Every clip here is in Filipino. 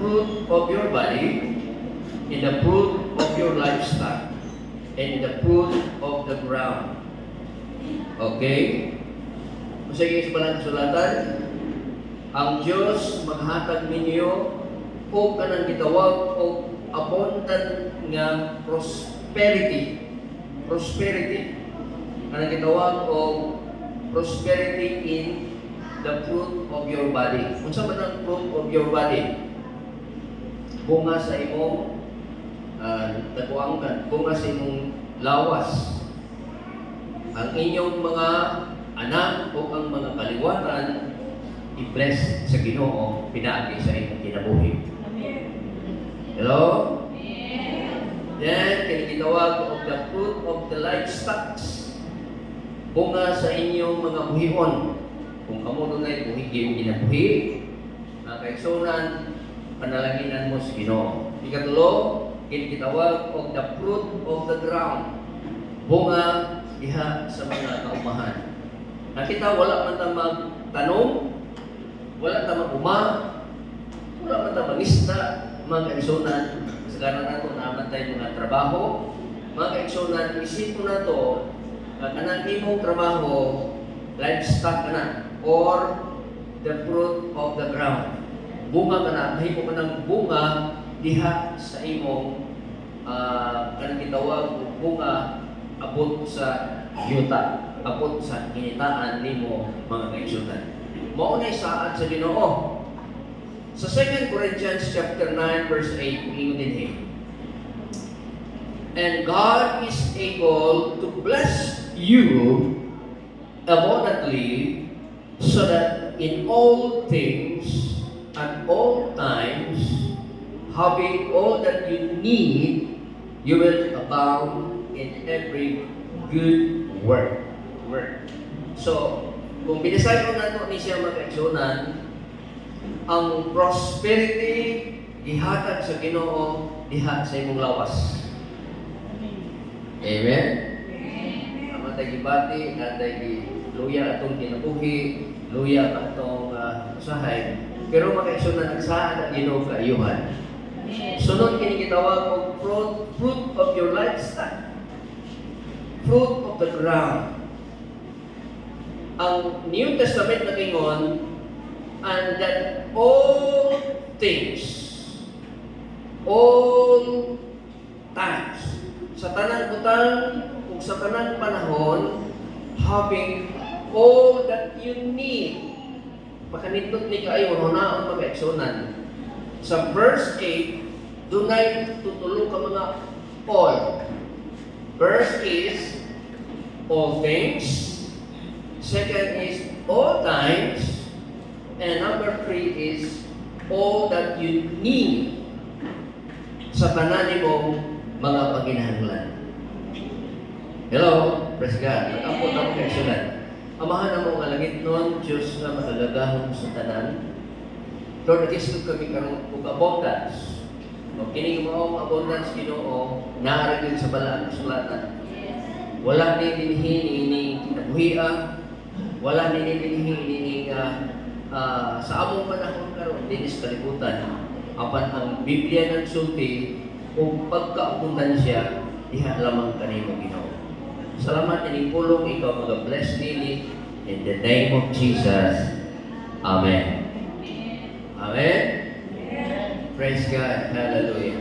fruit of your body, in the fruit of your livestock, and in the fruit of the ground. Okay? Sige, sa balang sulatan, ang Diyos maghatag ninyo o kanang gitawag o abundant nga prosperity. Prosperity. Kanang gitawag o prosperity in the fruit of your body. Unsa man ang fruit of your body? Bunga sa imong dakuangkan, bunga sa imong lawas. Ang inyong mga anak o ang mga kaliwatan i-bless sa Ginoo, pinaagi sa inyong kinabuhi. Hello? Then, kinitawag of the fruit of the livestock. Bunga sa inyong mga buhion. Kung kamo doon ay buhi, ginabuhi, kaigsunan, panalaginan mo sa Ginoo. Ikatulo, kinitawag of the fruit of the ground. Bunga diha sa mga kaumahan. Nakita, wala man ta magtanong, wala ta maguma, wala man ta magista, mga kaigsunan. Kasagaran nato naman tayo mga trabaho. Mga kaigsunan, isip mo na to, kanang imong trabaho, livestock ka na, or the fruit of the ground. Bunga ka na, mahimo ka ng bunga diha sa imong kanang gitawag bunga abot sa yuta, abot sa kinitaan nimo mga kaigsunan. Mao na isaad sa Ginoo. Sa 2 Corinthians chapter 9 verse 8, ingon and God is able to bless you abundantly so that in all things at all times, having all that you need, you will abound in every good work. So, kung binisayon nato ni siya mag-aksyonan, ang prosperity gihatag sa Ginoo diha sa imong lawas. Amen? Ang matay gibati, natay luya atong kinabuhi, luya atong usahay. Pero mag-aksyonan ang saan ang Ginoo kaayuhan. Sunod kini gitawag og fruit of your livestock. Fruit of the ground. Ang New Testament na kingon, and that all things, all times, sa tanang butang kung sa tanang panahon, having all that you need, makanindot ni kayo, hunaon mag-aksyonan. Sa verse 8, dunay tutulo ka mga all. Verse is all things. Second is all times. And number 3 is all that you need sa tanan mong mga pagkinahanglan. Hello? Praise God. Nag-ampot na mo kayo sulat. Amahan na mo nga langit nun, Diyos na makagagahon sa tanan. Lord, nag-isip kami karong kung abundance. O kinig mo ang abundance, Ginoo, naaragin sa balaan ng sulatan. Wala ni dinhin ini kinabuhian, wala ni dinhin ini sa among panahon karon dinis kalibutan. Apan ang Biblia nagsulti kung pagkaabundansya diha lamang kanimo Ginoo. Salamat ining pulong ikaw mag-bless nini in the name of Jesus. Amen. Amen? Praise God. Hallelujah.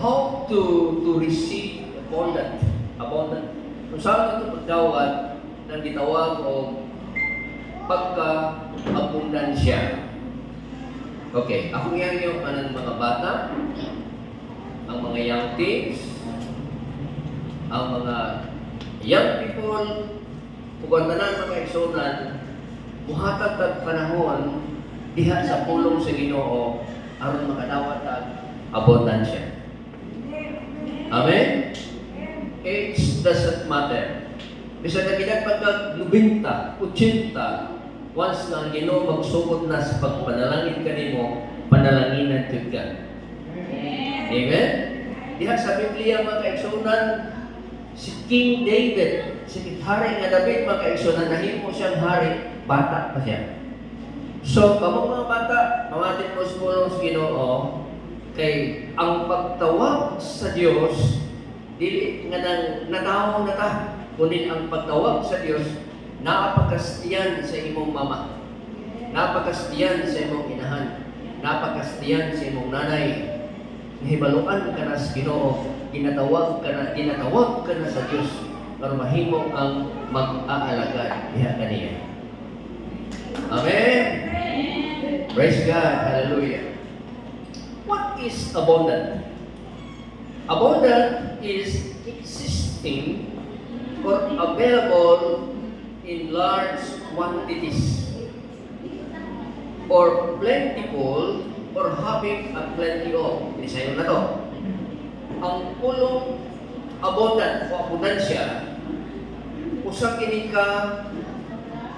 How to receive abundant? Kung saan ito pagdawat ng gitawag o pagka-abundansya. Okay, ako yan yung mga bata, ang mga young teens, ang mga young people, kung tanan mga igsunan, muhatag tag panahon diha sa pulong sa Ginoo aron makadawat ang abundansya. Amen? Age doesn't matter. Bisa na pinagpagkag 90, 80, once na ang Ginoo magsugod na sa pagpanalangin kanimo, panalanginan tud ka. Amen? Diha sa Biblia mga kaigsunan, si King David, si hari nga David mga kaigsunan, nahimo siyang hari, bata pa siya. So, kamong mga bata, mamatin mo sa Ginoo, kay ang pagtawag sa Dios dili nga nang natawag na ta, kundi ang pagtawag sa Dios napakastiyan sa imong mama, napakastiyan sa imong inahan, napakastiyan sa imong nanay. Nahibaluan ka na sa Ginoo, ginatawag ka na sa Dios para mahimo ang mag-aalaga diha kaniya. Amen. Praise God. Hallelujah. What is abundant? Abundant is existing or available in large quantities, or plentiful, or having a plenty of. Isayo na to. Ang pulong abundant o abundansya, usa kini ka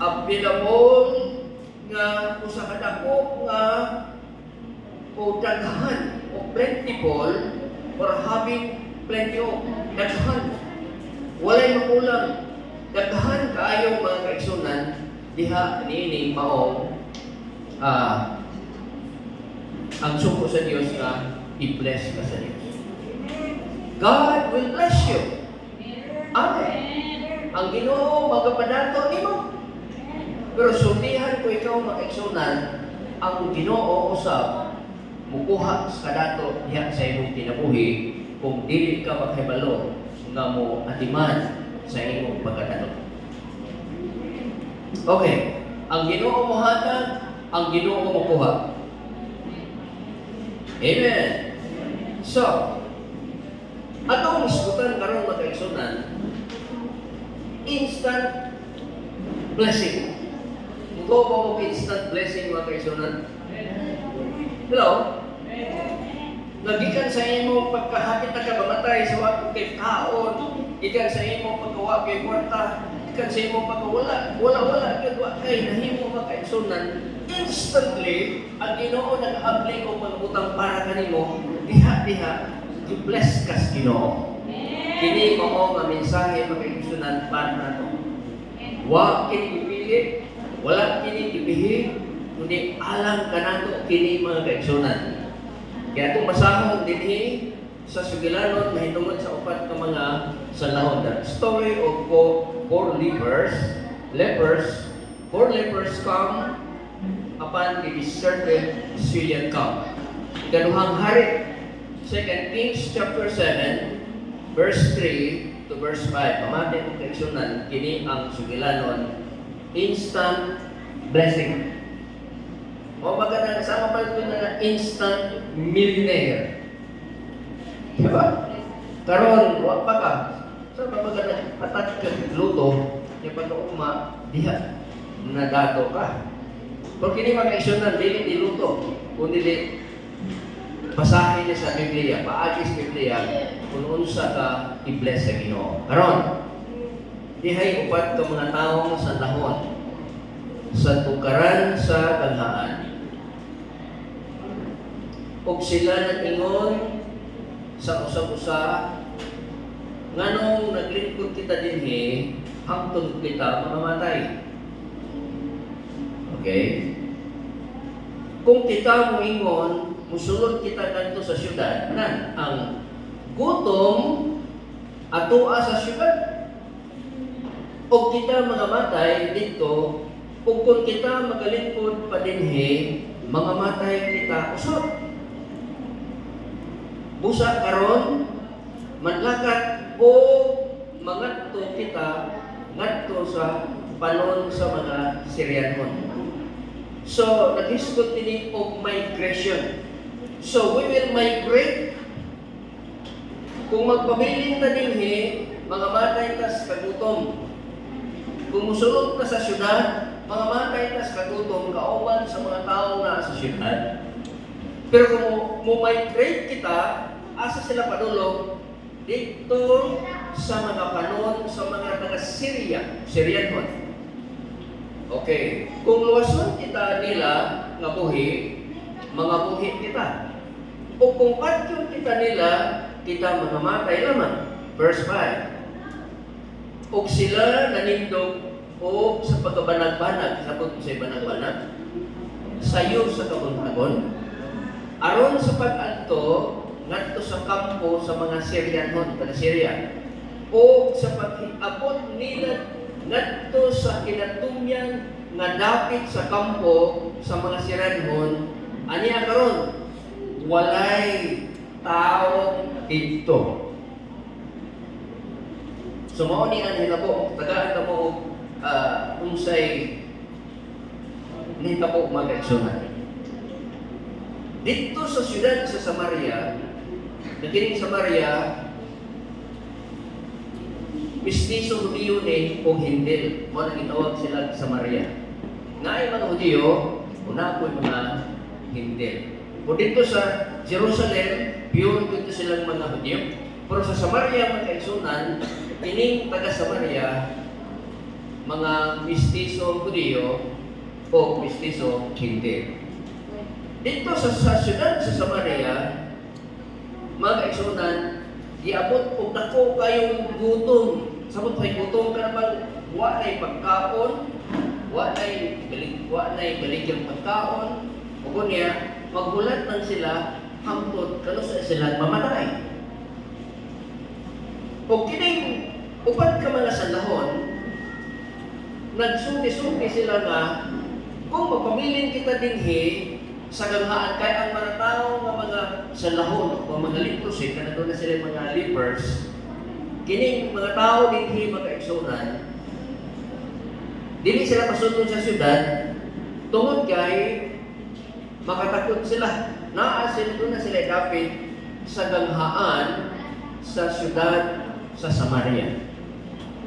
available nga usa ka dako nga o daghan o plentiful, or having plenty of. Daghan. Walay makulang. Daghan kaayo mga kaigsunan diha niini maong ang suko sa Dios nga i-bless ka sa Dios. God will bless you. Amen. Ang Ginoo magapadato nimo. Pero sultihan ko ikaw makaigsunan, ang Ginoo usab mukuha sa kadato diha sa imong kinabuhi kung dili ka makahibalo nga mo atiman sa imong pagkadato. Okay, ang Ginoo mo hatag, ang Ginoo mo kuha. Amen. So, atong isgutan karon mga kaigsunan, instant blessing. Ito ba mo instant blessing mga kaigsunan? Hello? Nagikan sa imo pagkahapit na kabamatay sa wakong kay kaon, ikan sa imo pagkawa kay kwarta, ikan sa imo pagkawala, wala kay kay nahimo makaigsunan, instantly ang Ginoo nag-apply og pangutang para kanimo, diha i-bless ka sa Ginoo. Kini mao nga mensahe makaigsunan para nato. Wa kini ipili, wala kini ipihi, kundi alam ka nato kini mga kaigsunan. Kaya itong masahon dinhi sa Sugilanon mahitungod sa upat ka mga sanahon. The story of four lepers. Four lepers come upon the deserted Syrian camp. Ikaduhang hari, 2 Kings chapter 7, verse 3 to verse 5. Pamati ng kaigsunan, kini ang Sugilanon, instant blessing. O maganda, kasama pa ito na instant millionaire. Diba? Karon, wak pa ka. Saan ba maganda, patat ka luto, yung pag-uuma, diha, nadato ka. Kung kini mga kaigsunan, dili diluto, kundi di basahin niya sa Biblia, paagis Biblia, kung unsa ka i-bless sa Ginoo. Karon, dihay upat ka mga taong sa lahon, sa tukaran sa kanhaan. Ug sila nag-ingon sa usap-usa, nganong naglingkod kita dinhi, hangtod kita mamamatay. Okay? Kung kita mo ingon, musulod kita kanto sa syudad, nan ang gutom atua sa syudad. O kita mga matay dito, o kung kita magalingkod pa dinhi, mga matay kita usap. Busa karon manlakat o mangadto kita ngadto sa panon sa mga Syrianon. So, nag-isgot din of migration. So, we will migrate. Kung magpabiling na dinhi, mga matay tas kagutom. Kung musulod ka sa syudad, mga matay tas kagutom, kauban sa mga tao na sa syudad. Pero kung migrate kita, asa sila padulong dito sa mga panon sa mga Syrianon. Okay. Kung luwason kita nila nga buhi, mga buhi kita. O kung patyon kita nila, kita mga matay lamang. Verse 5. O sila nanindog o sa pagkabanag-banag, sabot sa banag-banag. sayo sa kabuntagon. Aron sa pag-adto ngadto sa kampo sa mga Syrianhon taga Syria, o sa pag-abot nila ngadto sa kinatumyan nga dapit sa kampo sa mga Syrianhon, aniya karon walay tao dito. So mao ni ang hilabo, tagaan ka mo unsay nihitabo mga kaigsunan. Dito sa siyudad sa Samaria, nakining Samaria, mistiso Hudiyo ni o Hindil, mo nang itawag sila Samaria. Naay mga Hudiyo, una po mga Hindil. O dito sa Jerusalem, pure dito silang mga Hudiyo. Pero sa Samaria, mga kaigsunan, ining taga Samaria, mga mistiso Hudiyo o mistiso Hindil. Dito sa siyudad sa Samaria, mga kaigsunan, iabot og dako kayong gutom. Sabot may gutom ka naman, wa nay pagkaon, wa nay baligyang pagkaon, ug niya maghulat lang sila hangtod kano sa sila mamatay. O kining upat ka mga sanahon, nagsulti-sulti sila nga kung mapamilin kita dinhi sa ganghaan, kaya ang mga tao nga mga salahon o mga leprosi, kana doon na sila mga lepers, kining mga tao dinhi mga kaigsunan, dili sila pasundon sa syudad, tungod kay makatakot sila. Naasin doon na sila dapit sa ganghaan sa syudad sa Samaria.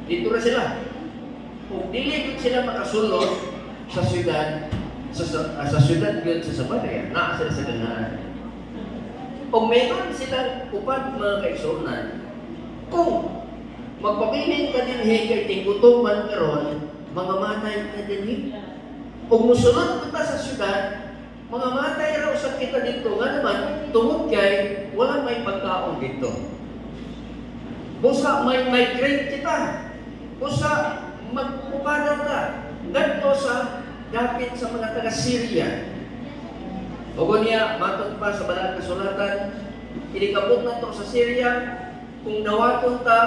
Dito na sila. Kung dili sila makasulod sa syudad, sa syudad yun sa Samaria, naa sila sa ganghaan. O meron silang upat mga kaigsunan, kung magpabilin ka din kay tinggutuman karon, mga matay ka din. Kung musulod kita sa syudad, mga matay raw sa kita dito, nga naman, tungod kay wala may pagkaon dito. Busa may migrate kita, busa magpupanaw ka, ganito sa dapit sa mga taga-Syria. O niya, matod pa sa banal kasulatan, inikabot na to sa Syria, kung nawaton ta,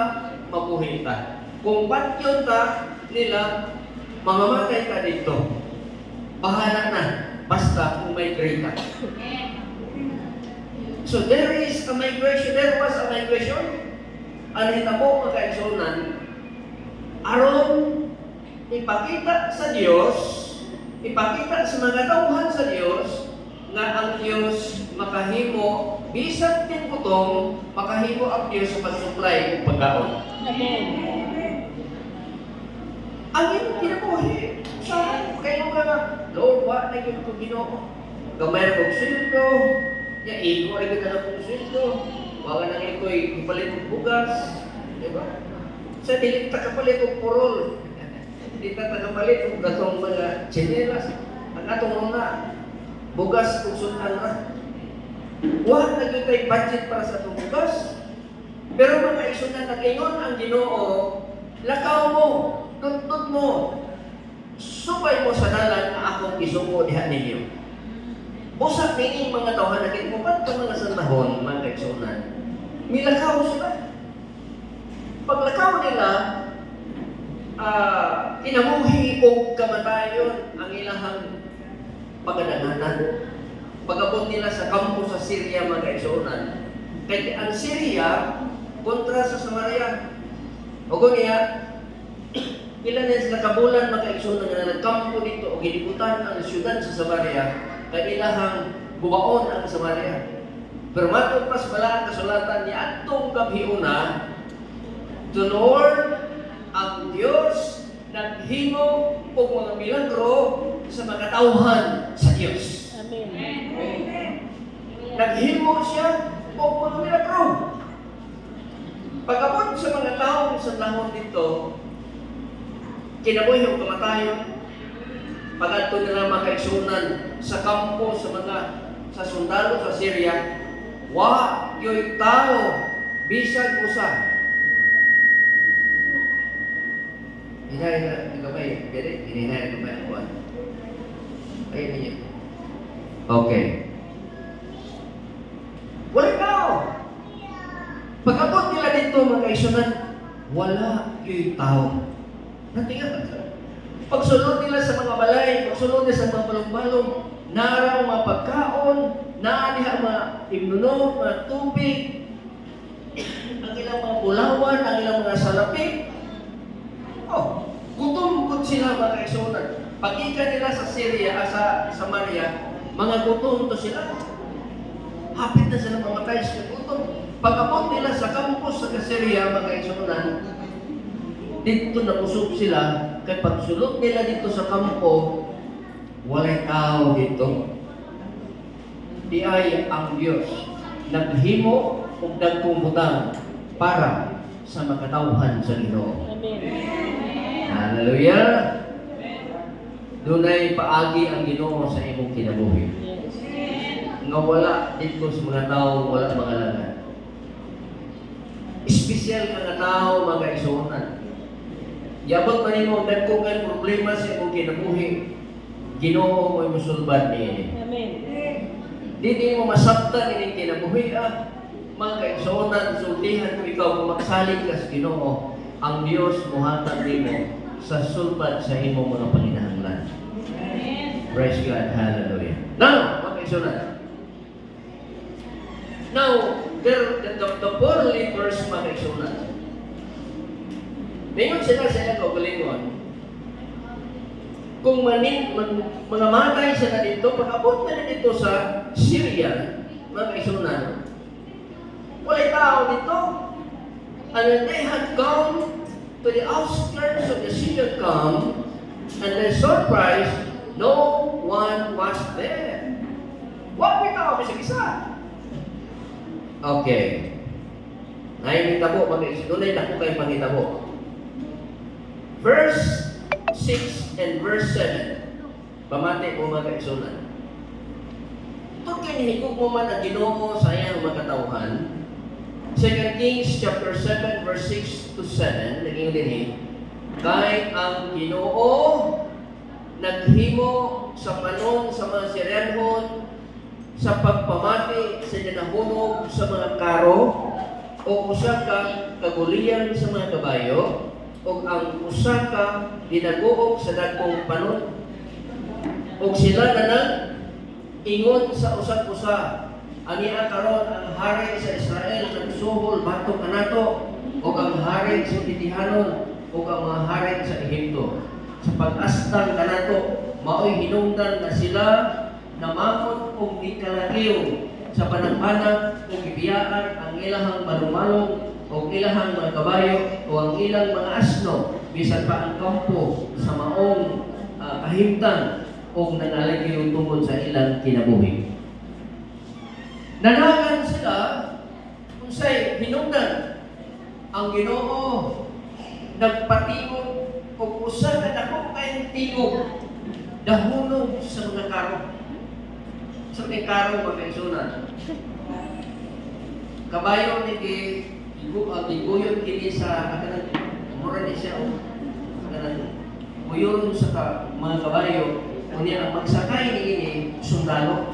mabuhay ta. Kung patyon ta, nila, mamamatay ka dito. Bahala na, basta kung may grade ka. So there was a migration. Ang hitabo mga kaigsunan, aron ipakita sa Diyos, ipakita sa mga tauhan sa Diyos, nga ang Diyos makahimo, bisag din gutom, makahimo ang Diyos sa pag-supply ng pagkaon. Ang iyong kinabuhi, sa kayo nga, Lord, wa na yung Ginoo. Gamay na kong sildo, ya iko ay ganda na kong sildo, wala nang iko'y ipalit ng bugas, diba? Sa dilit takapalit ng purol, hindi ta takapalit ng gatong mga chinelas, ang atong mga bugas kung sunan na. Wa na yun tayo budget para sa itong bugas. Pero mga isunan na ingon ang Ginoo, lakaw mo, tuntun mo, subay mo sa dalan na akong isuko diha ninyo. Busa pining mga tawhan na kinupat ka mga sandahon, mga kaigsunan, milakaw sila. Paglakaw nila, kinamuhi o kamatayon ang ilahang pagdananan. Pagabot nila sa kampo sa Syria, mga kaigsunan. Kaya ang Syria, kontra sa Samaria. O niya, ilan na sila kabulan, mga kaigsunan, na nagkampo dito o ginibutan ang siyudad sa Samaria, kaya ilahang bubaon ang Samaria. Pero matod pas bala ang kasulatan ni atong gabhiuna, the Lord, ang Diyos, naghimo o mga milagro sa mga tauhan sa Diyos. Amen. Naghimo siya o mga milagro. Pagkabot sa mga taong sa tahon dito, kinabuhi o kamatayon, pag-adto nila mga kaigsunan sa kampo, sa sundalo sa Syria, wa yo'y tao, bisag usa. Hinay na gamay, hindi hinay na gamay ang buwan. Ayun niya. Okay. Wala tao. Pagkabot nila dito mga kaisunan, wala yung tao. Natingan ka. Pagsunod nila sa mga balay, pagsunod nila sa mga balong-balong, naraw mga pagkaon, naaniha mga imnuno, mga tubig, ang ilang mga bulawan, ang ilang mga salapik. Oh, gutom sila mga kaisunan. Pag-ika nila sa Syria, sa Samaria, mga gutom to sila. Hapit na sila mamatay sa gutom. Pag-abot nila sa campus sa Syria, mga kaisunan, dito nabusog sila, kaya pagsulot nila dito sa kampo, walay tao dito. Di ay ang Diyos naghimo ug nagkumutang para sa makatawhan sa Ginoo. Hallelujah! Dunay paagi ang Ginoo sa imong kinabuhi. Nga wala dito sa mga tao, wala mga langan. Espesyal mga tao, mga isunan. Yabot man nimo dagkugan problema sa imong kinabuhi, Ginoo mo musulbad niini. Amen. Di mo masabtan ining kinabuhi mga kaigsuonan, sultihan kung ikaw kumaksalig ka sa Ginoo, ang Dios mohatag nimo sa sulbad sa imong mga panginahanglan. Amen. Praise God, hallelujah. Now, mga kaigsuonan. Now, the poor lepers, mga kaigsuonan. Ngayon sila sa ilang kaugalingon, kung mga matay sila dito, pag-abot na dito sa Syria, mga kaisunan, walay tao dito. And when they had come to the outskirts of the Syrian camp, and they surprised, no one was there. What may tao sa isa? Okay. Ngayon itabo, mga kaisunan, doon ay dako kayo pangitabo. Verse 6 and verse 7. Pamati mo mga kaisunan. Ito kinihigog mo man ang Ginoo sa iyang magkatauhan. 2 Kings chapter 7 verse 6 to 7. Naging din kay ang Ginoo naghimo sa panon sa mga Syrianhon sa pagpamati sa dinahunog sa mga karo o usa ka kagulian sa mga kabayo o ang usa ka dinaguog sa dagkong panon o sila na nang ingon sa usag-usa ania karon ang hari sa Israel nagsuhol batok kanato o ang hari sa Titihanon o ang mga hari sa Ehipto sa pag-astang kanato maoy hinungdan na sila namakot og gikalagiw sa panagbanag o gibiyaan ang ilahang balong-balong o ilahang mga kabayo o ang ilang mga asno bisan pa ang kampo sa maong kahimtang o nanalagyo tungkol sa ilang kinabuhi. Nanagan sila kung sa'y hinungdan ang Ginoo nagpatingog o usa na dako kayong tingog dahunog sa mga karo. Sa mga karo mga kabayo ni Iguyon kini sa kakanan mura ni siya o kakanan guyon sa mga kabayo kunya ang magsakay ni sundalo.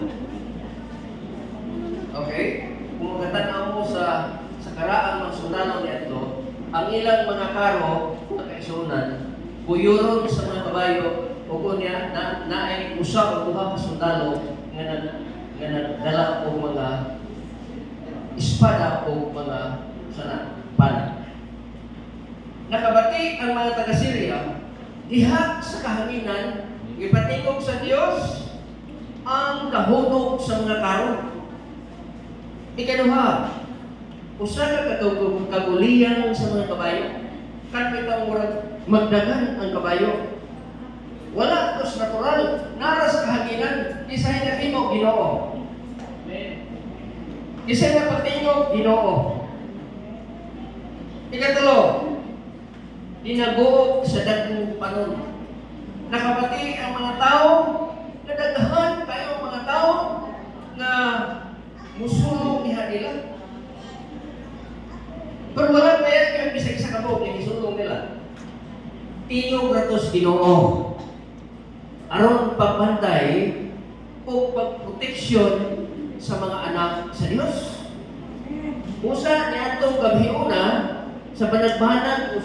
Okay? Kung katanaw mo sa karaan ng sundalo ni Atlo, ang ilang mga karo na kaisunan guyon sa mga kabayo o kunya na ay usa o duha ka sundalo nga nagdala o mga espada o mga pana. Nakabati ang mga taga-Syria diha sa kahanginan, ipatingog sa Dios ang kahunog sa mga karo. Ikaduha, usa ka kagulian sa mga kabayo. Kapitang magdagan ang kabayo. Wala tos natural, naras kahanginan, isa'y nakimo Ginoo. Isa'y napatingog Ginoo. Ikatulo, dinaguog sa dagkong panon. Nakabati ang mga tao, nadaghan kayo mga tao na musulong ni nila. Pero wala pa yan yung bisag sa kabog na isulong nila. Tingog ratos Ginoo. Aron pagbantay o proteksyon sa mga anak sa Dios. Usa niadtong gabhiuna sa panagbanan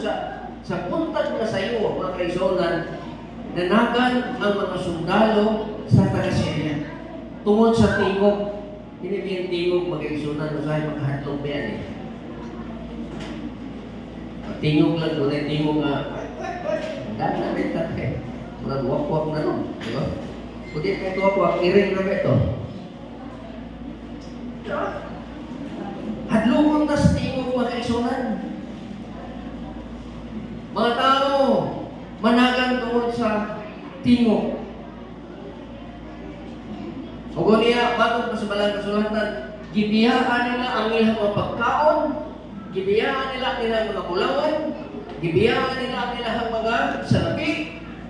sa puntag na sayo mga kaisonan, nanagan ang mga sundalo sa taga-Syria tungod sa tingog. Hindi tingog mga kaisonan usahay makahatlong ba yan eh. Tingog lang doon ay tingog nga dahil na rin tatay. Mga wak-wak na nun. Diba? Kung di kayo wak-wak, iring na ba ito? Hadlungon na sa tingog mga kaisunan. Mga tao, managan tungod sa tingog. O niya, matod pa sa balang kasulatan, gibiyaan nila ang ilang mga pagkaon, gibiyaan nila ang ilang mga kulawan, gibiyaan nila ang ilang mga salapi,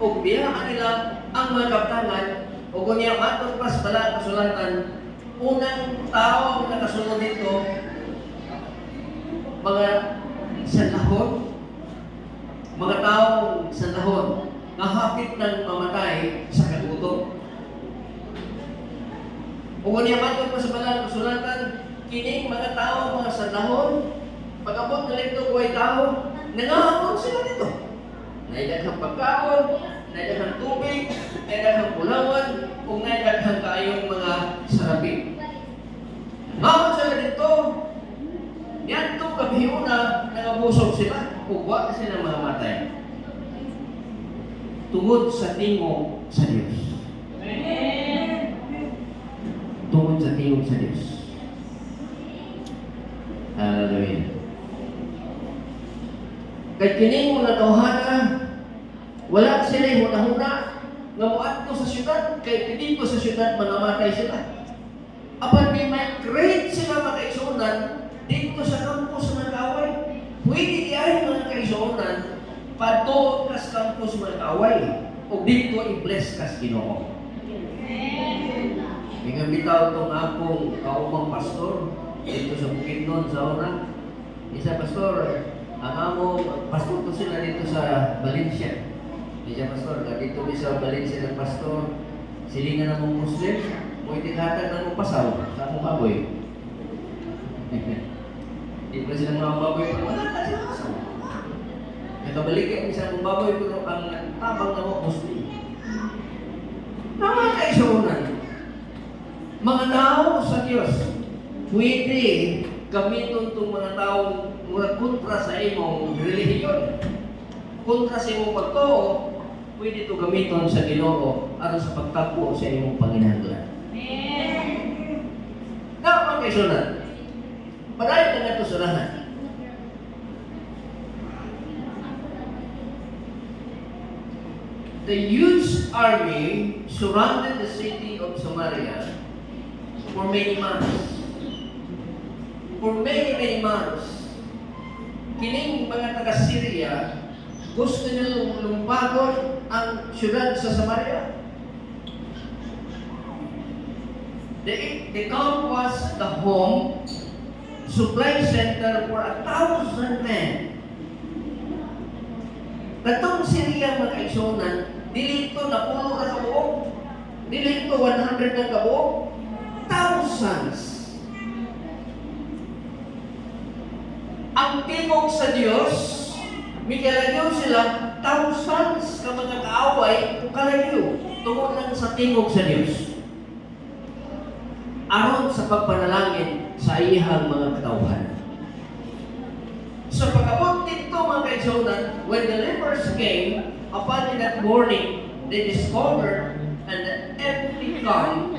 o gibiyaan nila ang mga kaptangan, o niya, matod pa sa balang kasulatan, unang tao ang nakasunod dito, mga sanlahon, mga taong sanlahon, nahapit ng mamatay sa kagutom. O niya matod pa sa balang kasulatan, kining mga tao, mga sanlahon, pag-abot na lito ko ay tao, nangahamon sila dito. Naidaghang pagkaon, naidaghang tubig, naidaghang pulawan, o naidaghang kaayong mga sarapi. Nangahamon sila dito, yan itong kabhiuna, nangabusog sila, ugwa sila mga matay. Tungod sa tingog sa Diyos. Tungod sa tingog sa Diyos. Hallelujah. Kay kining mga tawhana, wala sila yung huna-huna nga muadto sa syudad, kay dito sa syudad manamatay sila. Apan may create sila mga kaisunan dito sa campus mga kaaway. Pwede diay mga kaisunan padto kas campus mga kaaway o dito i-bless kas Ginoo. May bitaw itong akong kaumang pastor dito sa Bukidnon sa una. Isa pastor, ang among pastor to sila dito sa Valencia. Isa pastor, dito sa Valencia ng pastor, silingan ng mga Muslim, mo itikhatag ng mga pasaw sa akong baboy. Di ba sila mga baboy pero wala na sila pasaw. Nakabalikan isa akong baboy pero ang tabang na mga Muslim. Mga kaisunan, mga tao sa Diyos, pwede gamiton itong mga taong mga kontra sa imong relihiyon. Kontra sa imong pagtuo, pwede ito gamiton sa Ginoo aron sa pagtapo sa imong panginahanglan. Na mga kaisunan, padayag na nga ito sa lahat. The huge army surrounded the city of Samaria for many months. For many months. Kining mga taga-Syria, gusto nilang lumpagon ang syudad sa Samaria. The camp was the home supply center for 1,000 men. Katong Syria mga kaigsunan, dili ito na puno na kabuok, dili ito 100 na kabuok, thousands. Ang timog sa Diyos, may kalagyo sila, thousands ka mga kaaway kung kalagyo, tungkol lang sa timog sa Diyos. Aron sa pagpanalangin sa iyang mga katawhan. So pagkabot dito mga kaigsunan, when the lepers came, upon that morning, they discovered an empty camp,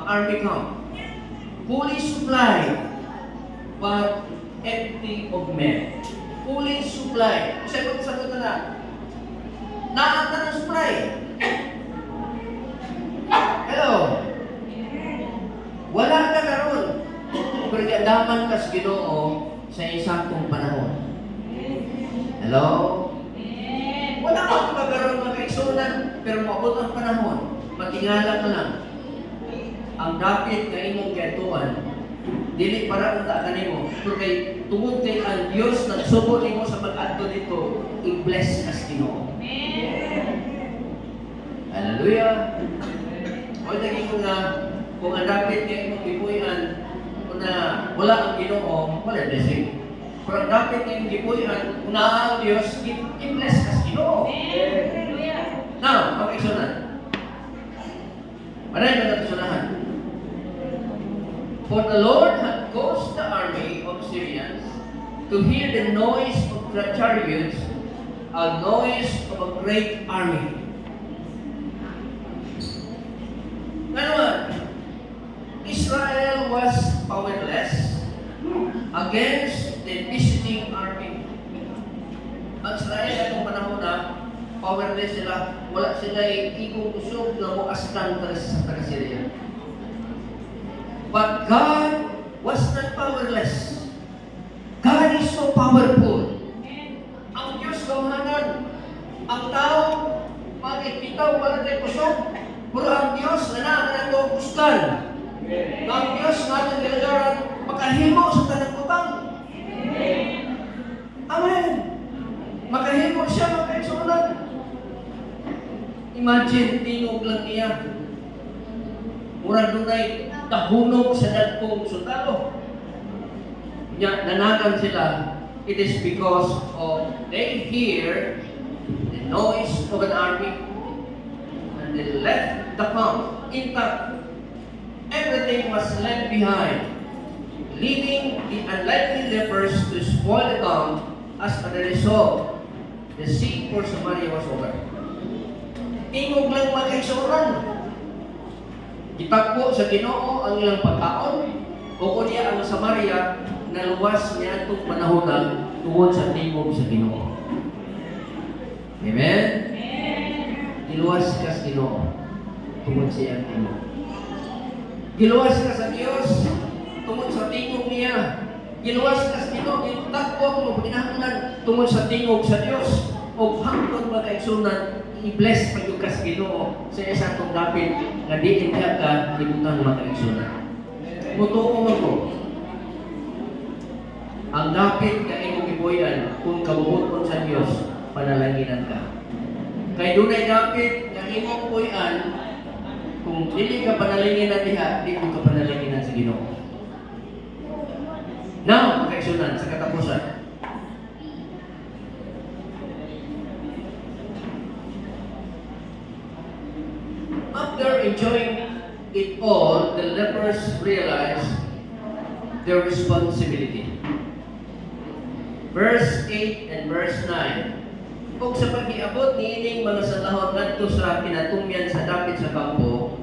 army camp, fully supplied, but empty of men. Fully supplied. Sagot na. Naata na supply. Hello. Wala ka karon. Pero daman kas Ginoo sa isaktong panahon. Hello? Wala ka magkaroon mga kaigsunan, pero maabot ang panahon, matingala ka lang. Ang dapit na imong katuan, dili para unta kanimo, pero kay tungod kay ang Dios nagsubo nimo sa pag-adto dito, i-bless as Ginoo. Hallelujah. O naging nga Kung ang dapat kayo mong gipuyan, kung na wala ang Ginoo, wala blessing. Kung ang dapat kayo gipuyan, kung na ang Diyos, i-bless ka sa Ginoo. Now, pag-iksunan. Maray na natasunahan. For the Lord had caused the army of Syrians to hear the noise of the chariots, a noise of a great army. Ngayon, Israel was powerless against the visiting army. Ang Israel atong panahon na powerless sila, wala sila ikong usog na muastan sa taga-Syria. But God was not powerless. God is so powerful. Ang Diyos gawhanan. Ang tao, makikita wala tayo kusog. Pero ang Diyos na naman ang kustan. Ang Diyos na naman nilagaran makahimo sa tanang utang. Amen. Makahimo siya makaisunan. Imagine, tingog lang niya. Murag dunay tahunog sa dagkong sundalo. Nanagan sila. It is because of they hear the noise of an army and they left the camp intact. Everything was left behind, leaving the unlikely lepers to spoil the camp. As a result, the siege for Samaria was over. Tingog lang makaisuran. Gitagpo sa Ginoo ang ilang pagkaon, o kunya ang Samaria naluwas niya itong panahon na tungod sa tingog sa Ginoo. Amen? Giluwas ka sa Ginoo tungod sa iyang tingog. Giluwas ka sa Diyos tungod sa tingog niya. Giluwas ka sa Ginoo, gitagpo mo pinahanglan tungod sa tingog sa Diyos. O hangtod makaigsunan, i-bless pag yung kas Ginoo sa isang itong dapit na di intiyak ka, libutan makaigsunan. Mutuo mo ko. Ang dapit ka imong ibuyan kung kabubuton sa Diyos, panalanginan ka. Kay dunay dapit nga imong buyan, kung dili ka panalanginan diha, di mo ka panalanginan sa Ginoo. Now, makaigsunan sa katapusan. After enjoying it all, the lepers realized their responsibility. Verse 8 and verse 9. Kung sa pag-iabot niining mga salahon ngadto sa pinatumyan sa dapit sa kampo,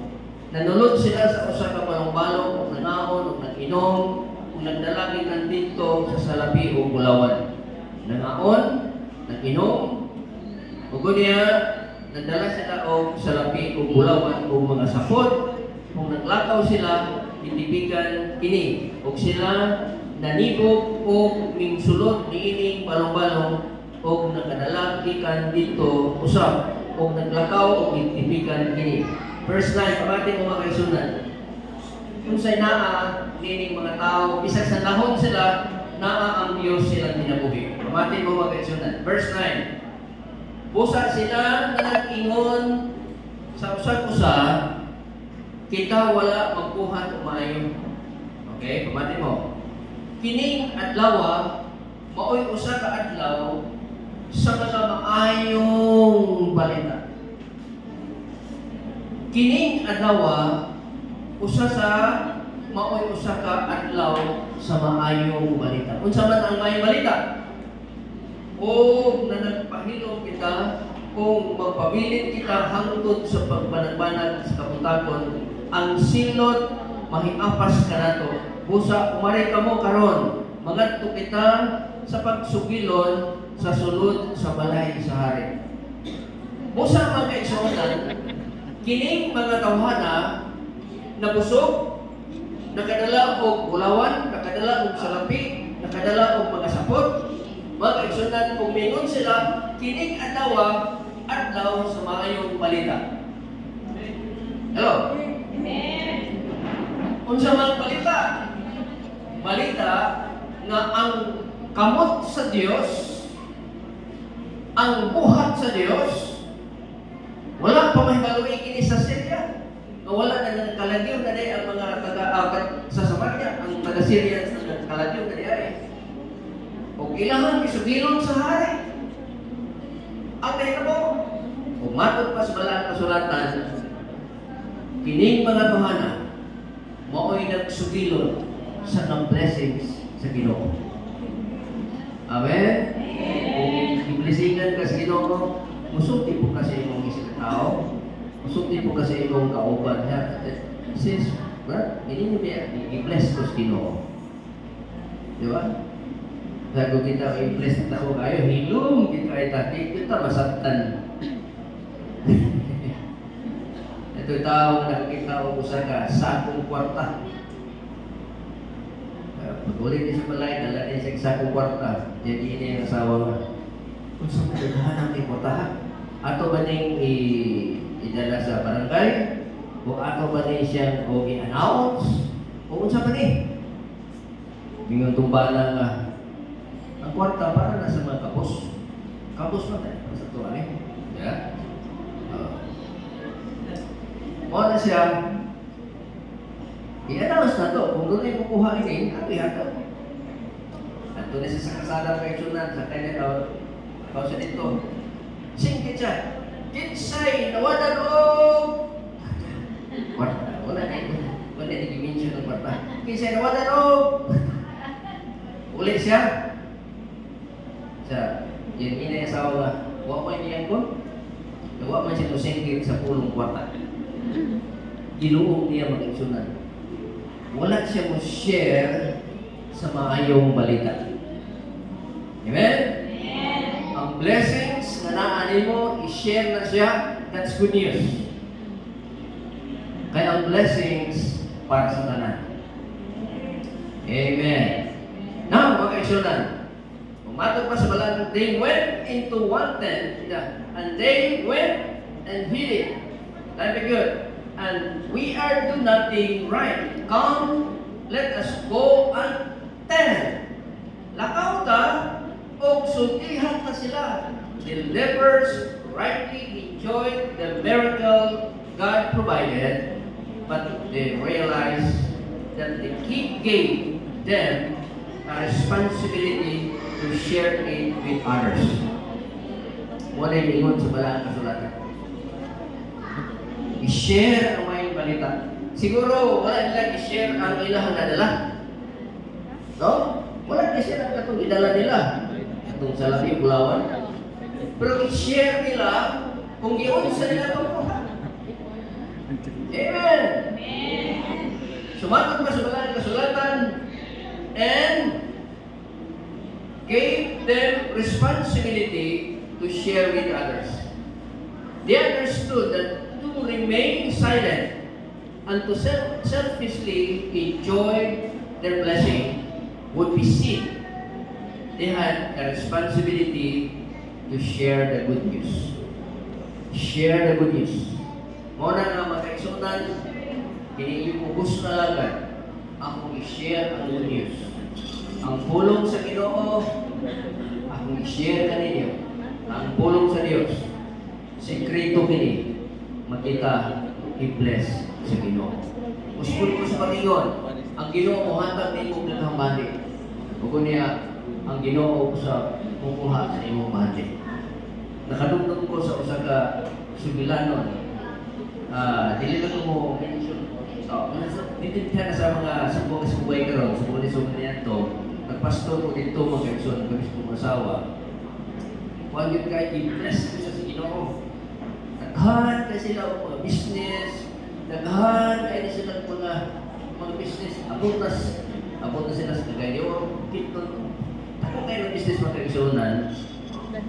nanulod sila sa usa ka balong-balong ug nangaon ug nag-inom ug nagdalagin nandito sa salapi o bulawan. Nangaon, nag-inom, ug niya nagdala sila og salapi o bulawan o mga sapot. Kung naglakaw sila, itibigan kini. Ug sila nanibog o mingsulod niining balong-balong o nakadala ikan dito usap o naglakaw o itibigan kini. Verse 9, pamati mo mga kaisunan. Kung sa naa niining mga tao, bisag sa lahon sila, naa ang Diyos silang tinabuhi. Pamati mo mga kaisunan. Verse 9. Busa sila na nag-ingon sa usag-usa, kita wala magbuhat o maayo. Okay, pamati mo. Kining adlaw, maoy usa ka adlaw sa mga maayong balita. Kining adlaw, usa sa maoy usa ka adlaw sa maayong balita. Unsa man ang maayong balita? O na nagpahilom kita kung magpabilin kita hangtod sa pagbanag-banag sa kabutakon, ang silot mahiapas ka nato. Busa umari ka mo karon, magadto kita sa pagsugilon sa sulod sa balay sa hari. Busa mga kaigsuonan, kining mga tawhana na busog, nakadala og bulawan, nakadala og salapi, nakadala og mga sapot. Mga kaigsuonan, kung mingon sila, kining adlaw sa maayong balita. Hello? Amen. Unsa man balita? Balita nga ang kamot sa Dios, ang buhat sa Dios, wala pa may baluwi kini sa Syria. wala na ng kalagyo na di ang mga sa Samaria, ang taga-Syrians na kalagyo na di ay. O ilangan isugilon sa hari. Ang nahitabo, umatod pa sa balang kasulatan, kining mga tuhana, mao'y nagsugilon sa ng blessings sa Ginoo. Amen? Kung iblisingan ka sa Ginoo, musulti po kasi imong isip tao, musulti po kasi imong kauban niya. Sis, hindi mo niya, i-bless ko sa Ginoo. Di ba? Bago kita i-bless na tao kayo, hilong kita ay tati, kita masaktan. Ito'y tao na nakikita ko sa ka, sakong kwarta. Pag-ulit niya sa balay, dala niya sa sakong kwarta. Jadi ini yung asawa nga. Kung sa magdadahan ang kwarta, ato ba niyang idala sa barangay? O ato ba niya siyang i-announce? O unsa ba niya? Mingon tumbala nga. Ang kwarta para nasa mga kapos. Kapos ba tayo? Sa tuwa eh. Yeah? O na siya, i-announce na to. Kung doon ay kukuha ini, ano yata? At doon siya sa kasada kay Chunan, sa kanya tao siya dito. Singkit siya. Kinsay, nawadan o! Kwarta. Wala na ito. Wala na i-mention ng kwarta. Kinsay, nawadan o! Ulit siya. Yan ina yung asawa nga, huwag man niyan ko, huwag man siya musingkit sa pulong kwarta. Ginuong niya mag-igsunan. Wala siya mo share sa maayong balita. Amen? Ang blessings na naanin mo, i-share na siya, that's good news. Kaya ang blessings para sa tanan. Amen. Now, mag-igsunan. Umatog pa sa balang, they went into one tent, and they went and hid it. That'd be good. And we are do nothing right. Come, let us go and tell. Lakaw ta, o sultihan ta sila. The lepers rightly enjoyed the miracle God provided, but they realized that the king gave them a responsibility to share it with others. Wala yung ingon sa balang kasulatan. I-share ang may balita. Siguro, wala nilang i-share ang ilang nadala. No? Wala i-share ang katong idala nila. Katong sa labi, Bulawan. Pero i-share nila kung giyon sa nila itong kuha. Amen! Sumagot pa sa balang kasulatan and gave them responsibility to share with others. They understood that to remain silent and to selfishly enjoy their blessing would be sin. They had a responsibility to share the good news. Share the good news. Muna nga magkaigsunan, kiniipugos na lagad akong i-share ang good news. Ang pulong sa Ginoo, akong i-share ka ninyo. Ang pulong sa Diyos, sekreto kini, makita, i-bless sa Ginoo. Uspon ko sa patingon, ang Ginoo mo hatag na imong daghang bandi. Ug niya, ang Ginoo sa kukuha sa imong bandi. Nakadugtong ko sa usa ka sugilanon. Dili lang mo mention. Dito na sa mga subong-subay karon, subong-subay niya to. Nagpastor ko dito mag-action kami sa asawa. Huwag yun kayo i-bless ko sa Ginoo. Naghan kayo sila mga business, naghan kayo sila mga business. Abot na sila sa kagayo. Ako kayo ng business mag-actionan.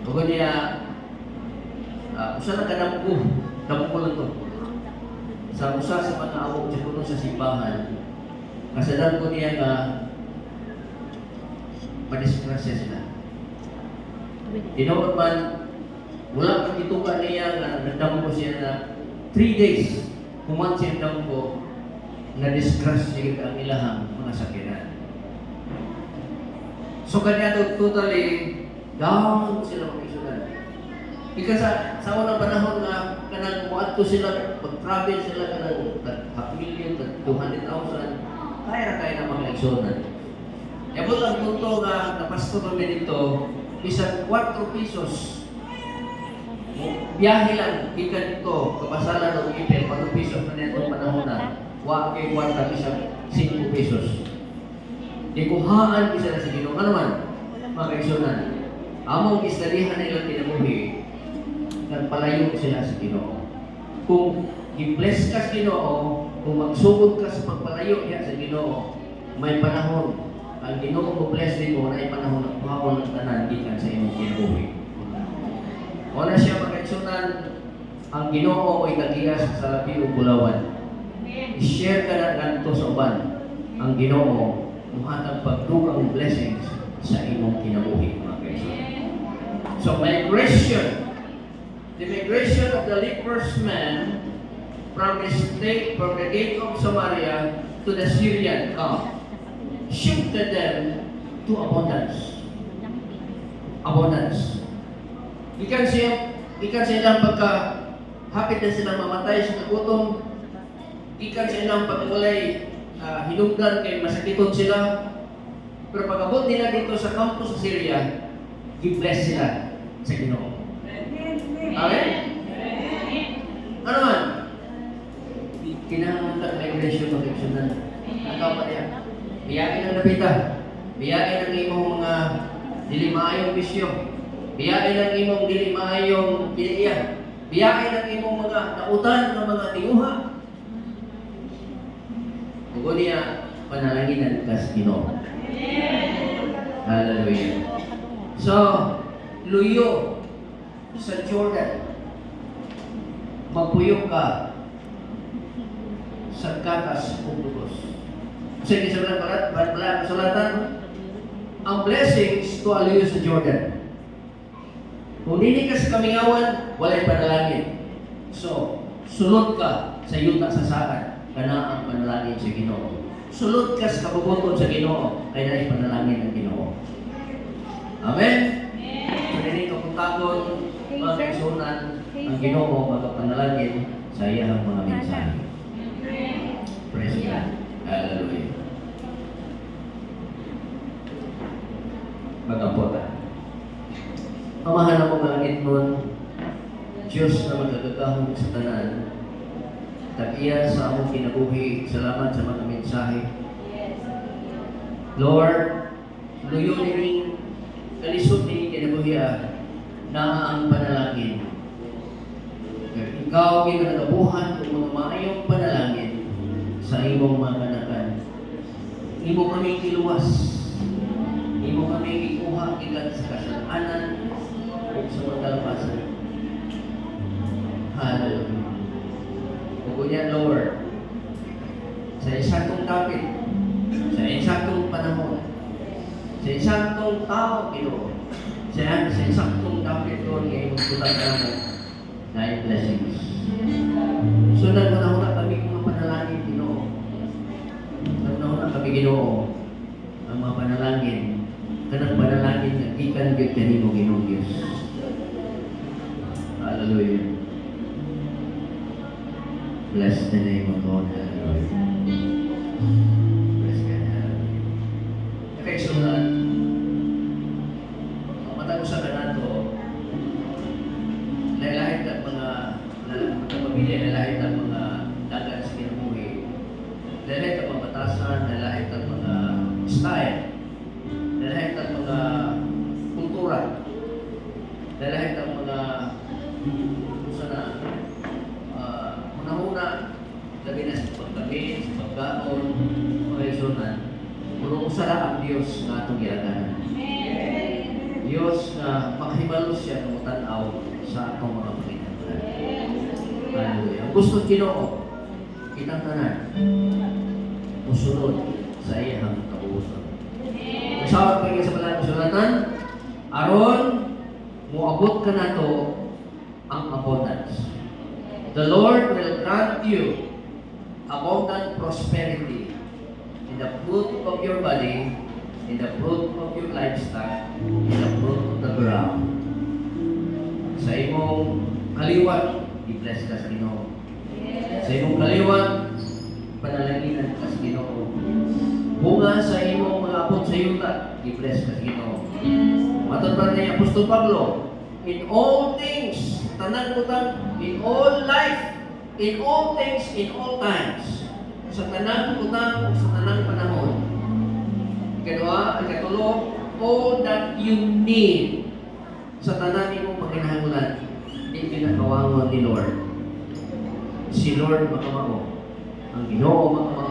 Huwag niya, usa na kadampo lang to. Sa usa sa mga awog sa puno sa simbahan, kasalan ko niya nga madisgrasya sila. Tinood man, wala kang ituka niya na nagdamo ko siya na 3 days, human siya daw ko na disgrasya ang ilahang mga sakiran. So kanya totally down sila mag-isunan. Ika sa unang panahon nga kanang muadto sila, pag-travel sila kanang half million, 200,000, kaya na mga leksyonan. Yabot ang punto nga napasto kami dito, isang 4 pesos. Biyahe lang, ika dito, kapasalan ng ipil, 4 pesos na nitong panahon na, wa kay kwarta isang 5 pesos. Ikuhaan isa na sa Ginoo. Ano man, mga kaigsunan, among istadihan nila kinabuhi, nagpalayo sila sa Ginoo. Kung i-bless ka sa Ginoo, kung magsugod ka sa pagpalayo niya sa Ginoo, may panahon, ang Ginoo ko bless din mo, na ay panahon ng pahawal ng tanan, gikan sa imong kinabuhi. O na siya mga kaigsunan, ang Ginoo ay kagiyas sa labi o bulawan. I-share ka na ganito sa uban, ang Ginoo, muhatag pagdugang blessings sa imong kinabuhi, mga kaigsunan. So, migration. The migration of the leprous man from the gate of Samaria to the Syrian camp shifted them to abundance. Abundance. Ikan silang pagka hapit na silang mamatay sa kagutom, ikan silang pagkawalay hinungdan kay masakiton sila. Pero pag-abot nila dito sa kampo sa Syria, i-bless sila sa Ginoo. Okay? Ano man? Kinahanglan migration mag-aksyonan. Ang pa niya. Biyain ang napita. Biyain ang imong mga dilimaayong bisyo. Biyain ang imong dilimaayong piniya. Biyain ang imong mga nautan ng mga tinguha. Huwag niya panalaginan ka sa Ginoo. Hallelujah. So, luyo sa Jordan. Magpuyok ka sa gatas o dugos. Sige, sabihin pala kasulatan, ang blessings to aluyo sa Jordan. Kung hindi ka sa kamingawan, wala'y panalangin. So, sulod ka sa yuta sa sakan, kana ang panalangin sa Ginoo. Sulod ka sa kabubuton sa Ginoo, kaya na ipanalangin ng Ginoo. Amen? So, hindi ka puntagon, mga kaisunan, ang Ginoo, magpapanalangin sa iyang mga mensahe. Praise God. Hallelujah. Magkampota. Amahan ako malangit nun, Diyos na magagagahong sa tanan, tagiya sa among kinabuhi, salamat sa mga mensahe. Lord, luyo nining kalisod ni kinabuhi na ang panalangin. Ikaw ginagabuhan ng mga maayong panalangin sa imong mga kanakan. Imo kami kiluwas. Imo kami ikuha ilan sa kasalanan o sa magdalapasan. Hallelujah. Kukunya, Lord, sa isang topic, sa isang panahon, sa isang tao, Ginoo, sa isang topic, Lord, ngayon magputang ka mo na blessings. Sunod mo na kami mga panalangin, Ginoo. Naguna kami, Ginoo, ang mga panalangin, kanang panalangin na ikan gyud kanimo, Ginoong Diyos. Hallelujah. Bless the name of God. Hallelujah. Bless God. Hallelujah. Okay, sunod. Matagusan na nato, lahit ang mga pamilya, lahit ang mga dagat sa kinabuhi, lahit ang mga batasan, lahit ang mga style, lahit ang mga kultura, lahit ang mga sana una-una, labi na sa pagkain, sa pagkaon, mga isunan, puno usara ang Diyos na itong ginaganan. Diyos na makahibalo siya ng tanaw sa atong mga pagkinabulan. Hallelujah. Ang gusto Ginoo, kitang tanan, musunod sa iyang kabuusan. Masawat kayo sa palang kasulatan, aron, muabot ka na to ang abundance. The Lord will grant you abundant prosperity in the fruit of your body, in the fruit of your livestock, in the fruit of the ground. Sa imong kaliwat, i-bless ka sa Ginoo. Sa imong kaliwat, panalaginan ka sa Ginoo. Bunga sa imong mga apod sa yuta, i-bless ka sa Ginoo. Matod pa ni Apostol Pablo, in all things, tanan butang, in all life, in all things, in all times, sa tanan butang, sa tanang panahon. Ikadua, ikatulo, all that you need sa tanan imong pagkinahangulan, di pinakawangon ni Lord. Si Lord makamao. Ang Ginoo makamao.